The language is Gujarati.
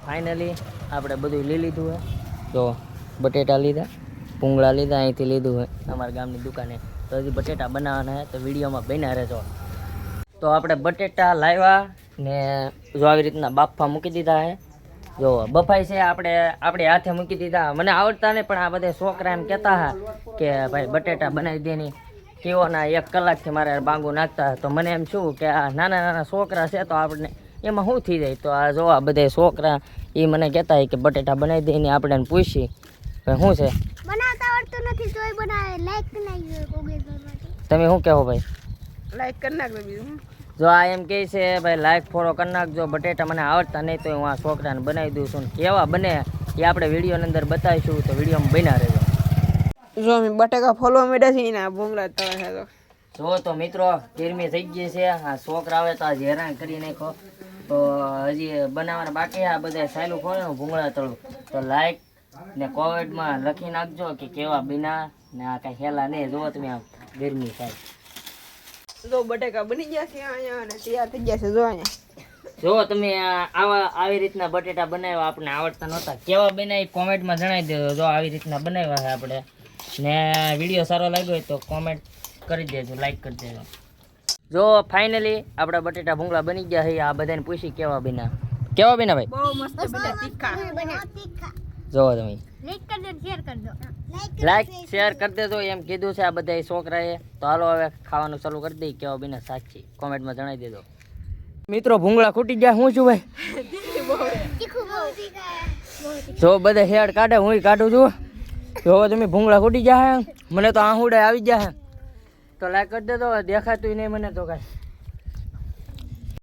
ફાઇનલી આપણે બધું લઈ લીધું હે તો બટેટા લીધા ભૂંગળા લીધા અહીંથી લીધું હે અમારા ગામની દુકાને તો હજી બટેટા બનાવવાના હે તો વિડીયોમાં બન્યા રહેજો તો આપણે બટેટા લાવ્યા ને જો આવી રીતના બાફા મૂકી દીધા હે જો બફાઈ છે આપણે હાથે મૂકી દીધા મને આવડતા નહીં પણ આ બધા છોકરા એમ કહેતા હા કે ભાઈ બટેટા બનાવી દે ની કેવોના 1 કલાકથી મારે બાંગુ નાખતા તો મને એમ શું કે આ નાના નાના છોકરા છે તો આપણે એમાં શું થઈ જાય તો આ જો આ બધા છોકરા એ મને કહેતા હોય કે બટેટા બનાવી દે ને આપણે પૂછી ભાઈ શું છે બનાવતા આવડતું નથી તોય બનાવે લાઈક કરી નાખજો કોગેસ માટે તમે શું કહો ભાઈ લાઈક કરી નાખજો બીજું જો આ એમ કહે છે ભાઈ લાઈક ફોલો કરી નાખજો બટેટા મને આવડતા નહીં તો હું આ છોકરાને બનાવી દઉં છું કેવા બને એ આપણે વિડીયોની અંદર બતાવીશું તો વિડીયોમાં બન્યા રહેજો જો અમે બટેકા ફોલો મેળા છે ને ભૂંગળા તળે છે તો જો તો મિત્રો ગરમી થઈ ગઈ છે આ છોકરા આવે તો આજે હેરાન કરી નાખો તો હજી બનાવવાના બાકી આ બધા સાયલું ખોલે ભૂંગળા તળું તો લાઈક ને કોમેન્ટમાં લખી નાખજો કે કેવા બિના ને આ કઈ હેલા નહીં જો તમે આમ ગરમી થાય જો બટેકા બની ગયા છે અહીંયા અને તૈયાર થઈ ગયા છે જો અહીંયા જો તમે આવી રીતના બટેટા બનાવ્યા આપણે આવડતા નહોતા કેવા બનાવી કોમેન્ટમાં જણાવી દેજો જો આવી રીતના બનાવ્યા છે આપણે ને વિડીયો સારો લાગ્યો હોય તો કોમેન્ટ કરી દેજો લાઈક કરી દેજો જો ફાઇનલી આપણા બટેટા ભૂંગળા બની ગયા છે આ બધાને પૂછી કેવા બન્યા ભાઈ બહુ મસ્ત બને તીખા જો તમે લાઈક લાઈક કરી દો શેર કરી દો શેર કરી દેજો એમ કીધું છે આ બધા છોકરાએ તો હાલો હવે ખાવાનું ચાલુ કરી દઈએ કેવા બન્યા સાચી કોમેન્ટમાં જણાવી દેજો મિત્રો ભૂંગળા ખૂટી ગયા હું છું ભાઈ તીખું બહુ તીખા જો બધા હેડ કાઢે હું કાઢું છું જો તમે ભૂંગળા ખૂટી ગયા મને તો આહુડે આવી ગયા તો લાઈક કરી દેજો દેખાતું નહીં મને તો કાંઈ